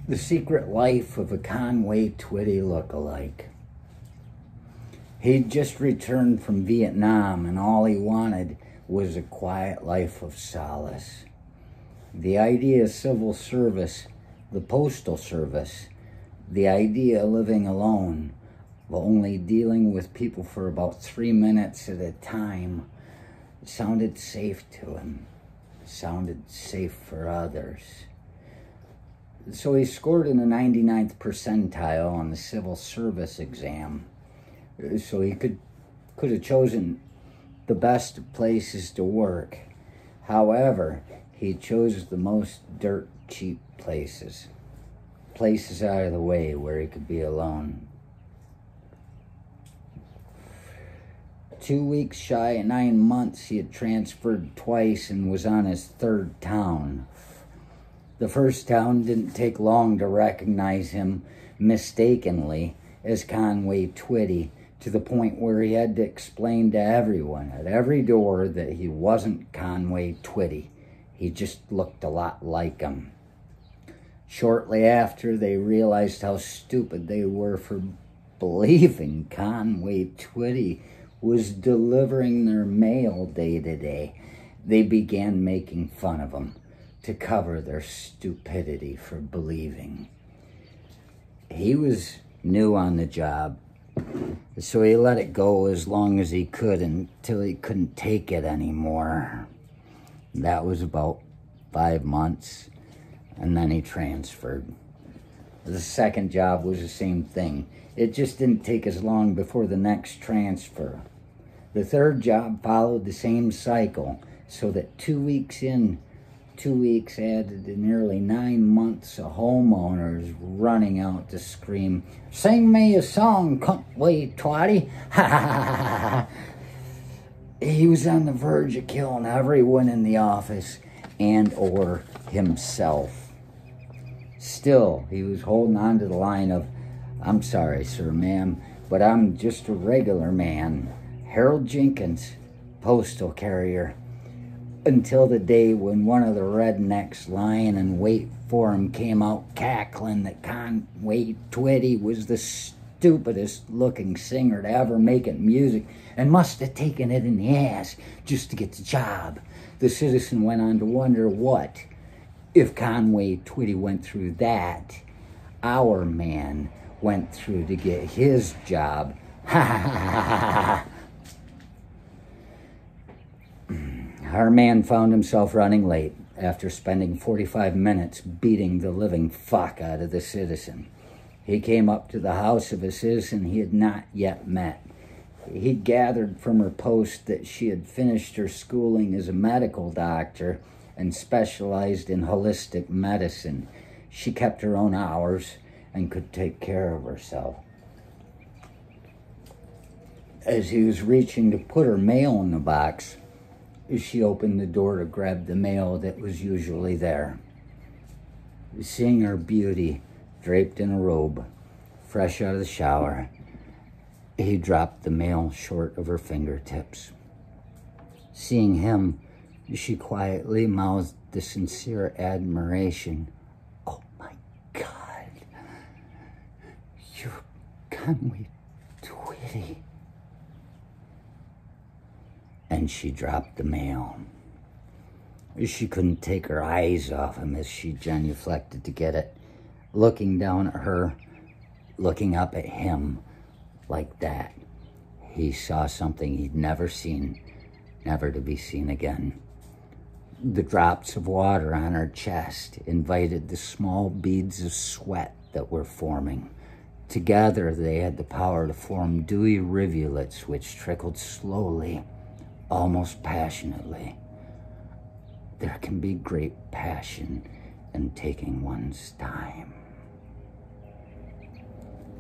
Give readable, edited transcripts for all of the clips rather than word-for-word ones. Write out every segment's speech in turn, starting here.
The secret life of a Conway Twitty look-alike. He'd just returned from Vietnam, and all he wanted was a quiet life of solace. The idea of civil service, the postal service, the idea of living alone, of only dealing with people for about 3 minutes at a time, sounded safe to him, sounded safe for others. So he scored in the 99th percentile on the civil service exam. So he could have chosen the best places to work. However, he chose the most dirt cheap places. Places out of the way where he could be alone. 2 weeks shy of 9 months, he had transferred twice and was on his third town. The first town didn't take long to recognize him mistakenly as Conway Twitty, to the point where he had to explain to everyone at every door that he wasn't Conway Twitty. He just looked a lot like him. Shortly after, they realized how stupid they were for believing Conway Twitty was delivering their mail day to day. They began making fun of him to cover their stupidity for believing. He was new on the job, so he let it go as long as he could until he couldn't take it anymore. That was about 5 months, and then he transferred. The second job was the same thing. It just didn't take as long before the next transfer. The third job followed the same cycle, so that 2 weeks in, 2 weeks added to nearly 9 months of homeowners running out to scream, "Sing me a song, Conway Twitty." He was on the verge of killing everyone in the office and or himself. Still, he was holding on to the line of, "I'm sorry, sir, ma'am, but I'm just a regular man, Harold Jenkins, postal carrier," until the day when one of the rednecks lying in wait for him came out cackling that Conway Twitty was the stupidest looking singer to ever make it music and must have taken it in the ass just to get the job. The citizen went on to wonder what, if Conway Twitty went through that, our man went through to get his job. Ha ha ha ha ha. Our man found himself running late after spending 45 minutes beating the living fuck out of the citizen. He came up to the house of a citizen he had not yet met. He gathered from her post that she had finished her schooling as a medical doctor and specialized in holistic medicine. She kept her own hours and could take care of herself. As he was reaching to put her mail in the box, she opened the door to grab the mail that was usually there. Seeing her beauty draped in a robe, fresh out of the shower, he dropped the mail short of her fingertips. Seeing him, she quietly mouthed the sincere admiration, "Oh my God, you're Conway Twitty." And she dropped the mail. She couldn't take her eyes off him as she genuflected to get it, looking down at her, looking up at him like that. He saw something he'd never seen, never to be seen again. The drops of water on her chest invited the small beads of sweat that were forming. Together, they had the power to form dewy rivulets which trickled slowly, almost passionately. There can be great passion in taking one's time.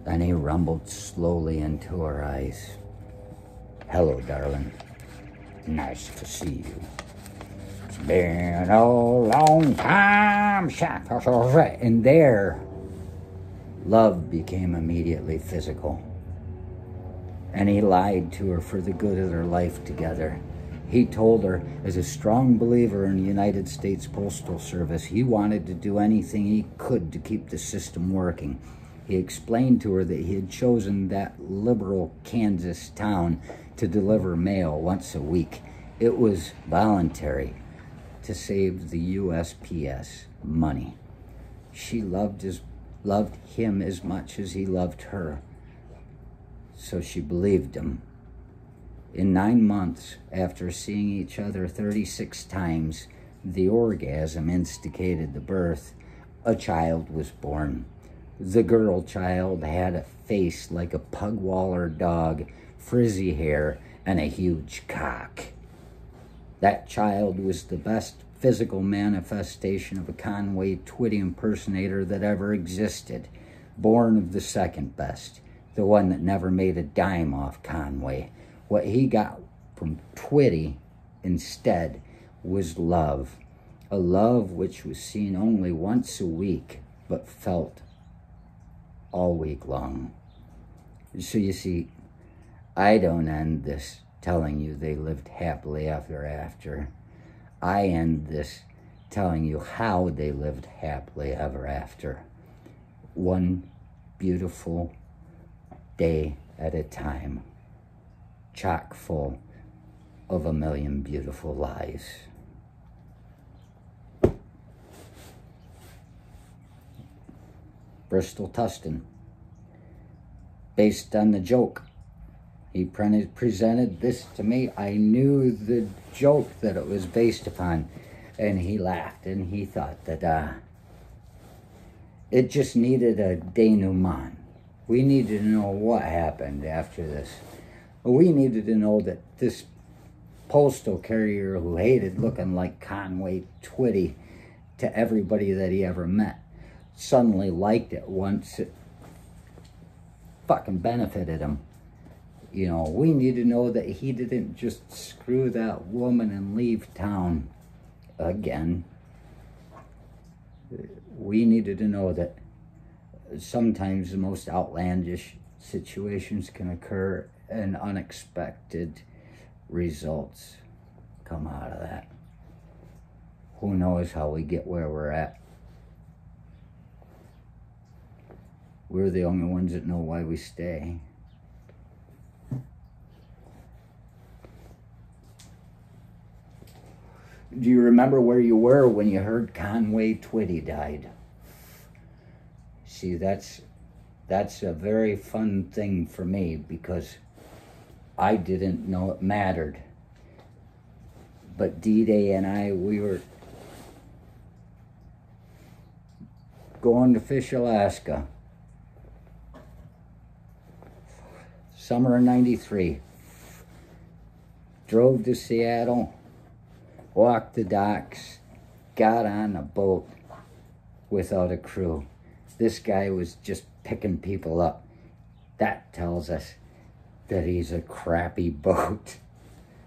Then he rumbled slowly into her eyes. "Hello, darling. Nice to see you. It's been a long time." And there, love became immediately physical. And he lied to her for the good of their life together. He told her, as a strong believer in the United States Postal Service, he wanted to do anything he could to keep the system working. He explained to her that he had chosen that liberal Kansas town to deliver mail once a week. It was voluntary to save the USPS money. She loved him as much as he loved her, so she believed him. In 9 months, after seeing each other 36 times, the orgasm instigated the birth. A child was born. The girl child had a face like a pug-waller dog, frizzy hair, and a huge cock. That child was the best physical manifestation of a Conway Twitty impersonator that ever existed, born of the second best, the one that never made a dime off Conway. What he got from Twitty instead was love, a love which was seen only once a week, but felt all week long. So you see, I don't end this telling you they lived happily ever after. I end this telling you how they lived happily ever after. One beautiful day at a time, chock full of a million beautiful lies. Bristol Tustin, based on the joke. He presented this to me. I knew the joke that it was based upon, and he laughed, and he thought that it just needed a denouement. We needed to know what happened after this. We needed to know that this postal carrier who hated looking like Conway Twitty to everybody that he ever met suddenly liked it once it fucking benefited him. You know, we need to know that he didn't just screw that woman and leave town again. We needed to know that sometimes the most outlandish situations can occur and unexpected results come out of that. Who knows how we get where we're at? We're the only ones that know why we stay. Do you remember where you were when you heard Conway Twitty died? See, that's a very fun thing for me because I didn't know it mattered. But D-Day and I, we were going to fish Alaska. Summer of '93. Drove to Seattle, walked the docks, got on a boat without a crew. This guy was just picking people up. That tells us that he's a crappy boat.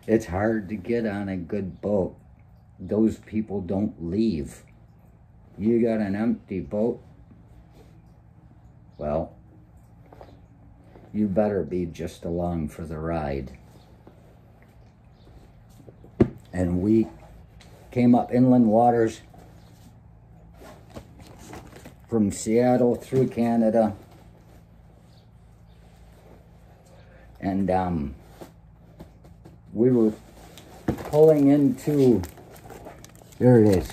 It's hard to get on a good boat. Those people don't leave. You got an empty boat? Well, you better be just along for the ride. And we came up inland waters from Seattle through Canada. And we were pulling into, there it is,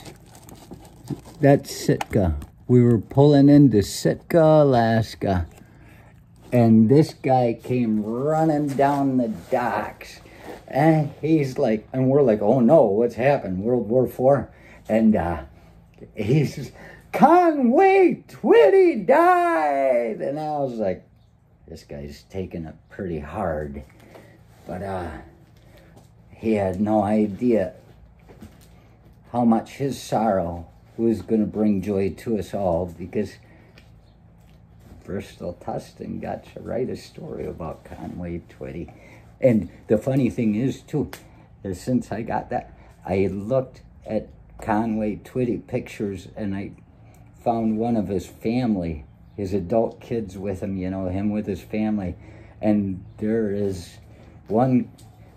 that's Sitka. We were pulling into Sitka, Alaska. And this guy came running down the docks. And he's like, and we're like, oh no, what's happened? World War IV? And he's, Conway Twitty died! And I was like, this guy's taking it pretty hard. But he had no idea how much his sorrow was going to bring joy to us all, because Bristol Tustin got to write a story about Conway Twitty. And the funny thing is, too, is since I got that, I looked at Conway Twitty pictures and I found one of his family, his adult kids with him, you know, him with his family. And there is one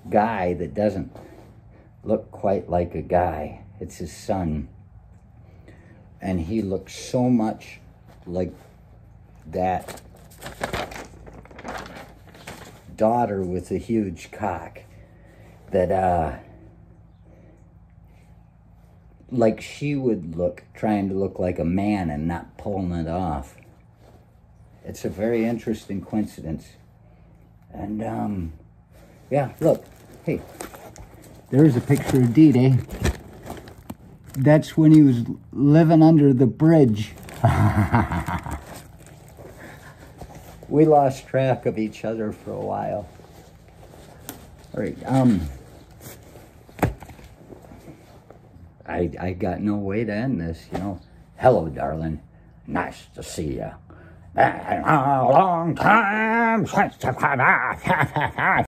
guy that doesn't look quite like a guy. It's his son. And he looks so much like that daughter with a huge cock that, like she would look, trying to look like a man and not pulling it off. It's a very interesting coincidence. And, yeah, look, hey, there's a picture of D-Day. That's when he was living under the bridge. We lost track of each other for a while. All right, I got no way to end this, you know. Hello, darling. Nice to see you. A long time since I've